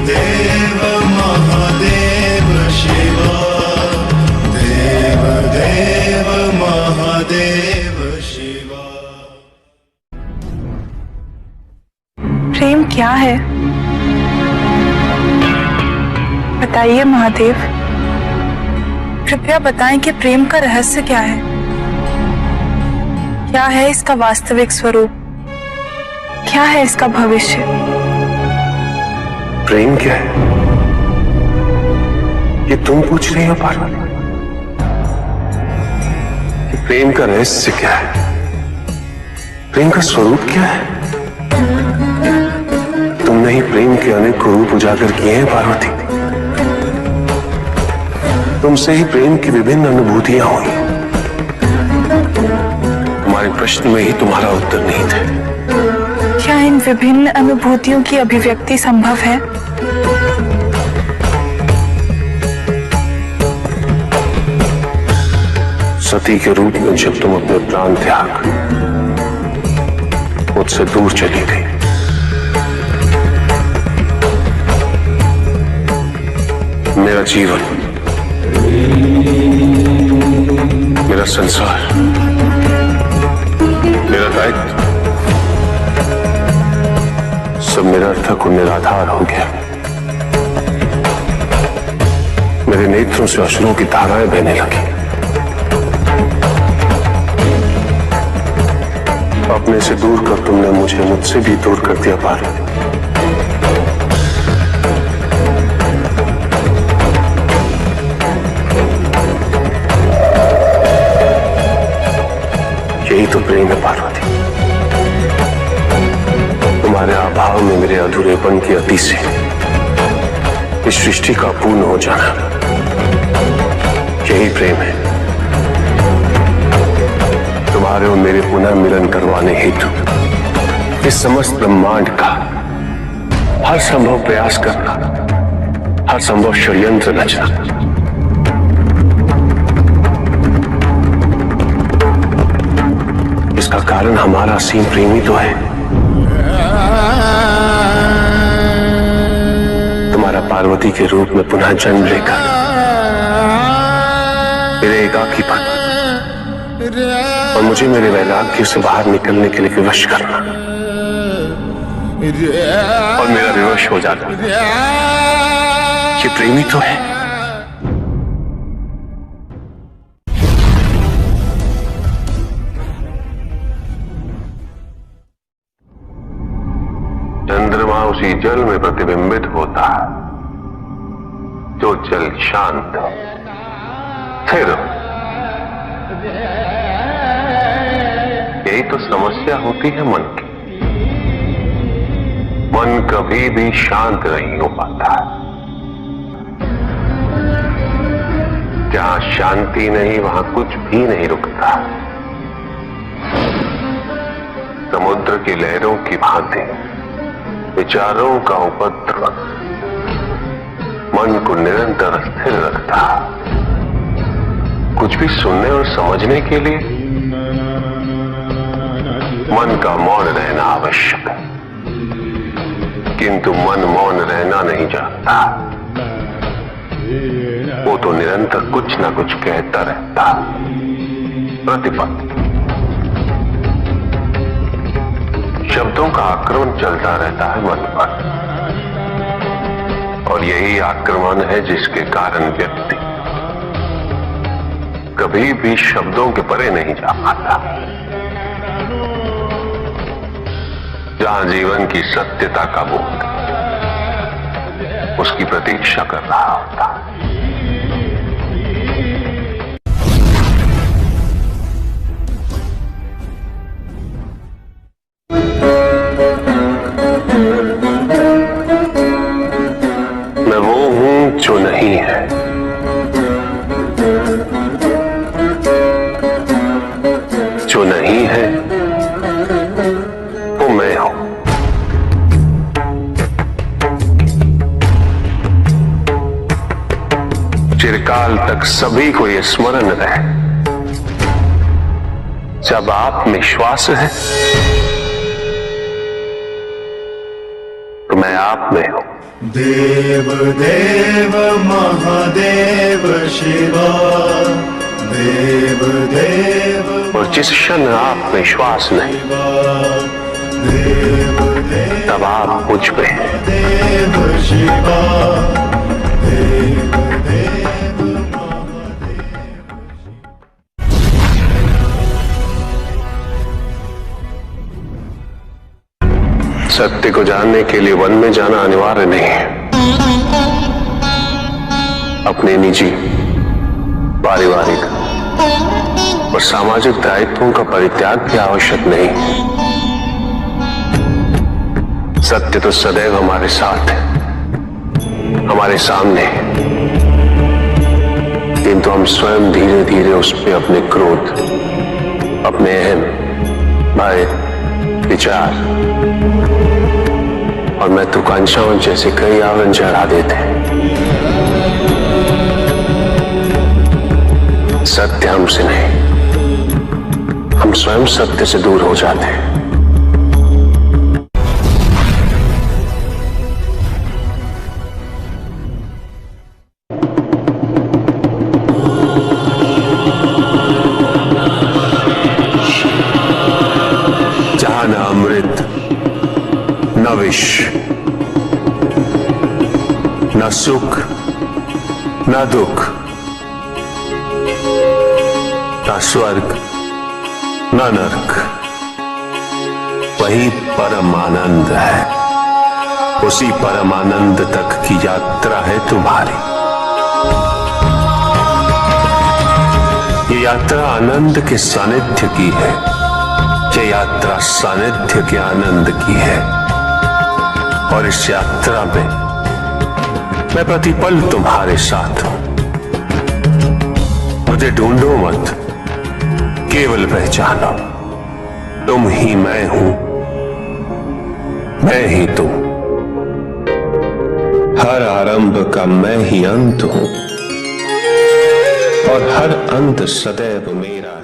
देव महादेव शिवा, देव देव महादेव शिवा। प्रेम क्या है? बताइए महादेव, कृपया बताएं कि प्रेम का रहस्य क्या है? क्या है इसका वास्तविक स्वरूप? क्या है इसका भविष्य? प्रेम क्या है ये तुम पूछ रही हो पार्वती? प्रेम का रहस्य क्या है? प्रेम का स्वरूप क्या है? तुमने ही प्रेम के अनेक रूप उजागर किए हैं पार्वती। तुमसे ही प्रेम की विभिन्न अनुभूतियां हुई। तुम्हारे प्रश्न में ही तुम्हारा उत्तर नहीं था। क्या इन विभिन्न अनुभूतियों की अभिव्यक्ति संभव है? सती के रूप में जब तुम अपने प्राण त्याग मुझसे दूर चली गई, मेरा जीवन, मेरा संसार, मेरा दायित्व सब निरर्थक और निराधार हो गया। मेरे नेत्रों से अश्रुओं की धाराएं बहने लगी। अपने से दूर कर तुमने मुझे मुझसे भी दूर कर दिया पार्वती। यही तो प्रेम है पार्वती। तुम्हारे अभाव में मेरे अधूरेपन की अति से इस सृष्टि का पूर्ण हो जाना, यही प्रेम है। तुम्हारे और मेरे पुनः मिलन करवाने हेतु इस समस्त ब्रह्मांड का हर संभव प्रयास करना, हर संभव षड्यंत्र रचना। इसका कारण हमारा असीम प्रेम ही तो है। तुम्हारा पार्वती के रूप में पुनः जन्म लेकर मेरे एकाकीपन और मुझे मेरे वैराग्य से बाहर निकलने के लिए विवश करना और मेरा विवश हो जाना, ये प्रेम ही तो है। चंद्रमा उसी जल में प्रतिबिंबित होता है जो जल शांत स्थिर। यही तो समस्या होती है मन की। मन कभी भी शांत नहीं हो पाता है। जहां शांति नहीं वहां कुछ भी नहीं रुकता। समुद्र की लहरों की भांति विचारों का उपद्रव मन को निरंतर स्थिर रखता। कुछ भी सुनने और समझने के लिए मन का मौन रहना आवश्यक है, किंतु मन मौन रहना नहीं जानता। वो तो निरंतर कुछ ना कुछ कहता रहता, प्रतिपद शब्दों का आक्रमण चलता रहता है मन पर, और यही आक्रमण है जिसके कारण व्यक्ति कभी भी शब्दों के परे नहीं जा पाता। जहां जीवन की सत्यता का बोध उसकी प्रतीक्षा कर रहा होता। मैं वो हूं जो नहीं है, जो नहीं है वो मैं हूं। चिरकाल तक सभी को यह स्मरण रहे, जब आप में श्वास है तो मैं आप में हूं। देव देव महादेव शिवा, देव देव और जिस क्षण आप में श्वास नहीं, देव देव तब आप मुझ पे हैं। देव शिवा, देव देव सत्य को जानने के लिए वन में जाना अनिवार्य नहीं है। अपने निजी, पारिवारिक और सामाजिक दायित्वों का परित्याग भी आवश्यक नहीं है। सत्य तो सदैव हमारे साथ है, हमारे सामने है, किंतु हम स्वयं धीरे धीरे उस पर अपने क्रोध, अपने अहम, भय, विचार और महत्वाकांक्षाओं जैसे कई आवरण चढ़ा देते हैं। सत्य हमसे नहीं, हम स्वयं सत्य से दूर हो जाते हैं। जहां न अमृत, न विष, न सुख, न दुख, न स्वर्ग, न नरक, वही परम आनंद है। उसी परम आनंद तक की यात्रा है तुम्हारी। ये यात्रा आनंद के सानिध्य की है, ये यात्रा सानिध्य के आनंद की है। और इस यात्रा में मैं प्रतिपल तुम्हारे साथ हूं। मुझे ढूंढो मत, केवल पहचानो, तुम ही मैं हूं, मैं ही तुम। हर आरंभ का मैं ही अंत हूं और हर अंत सदैव मेरा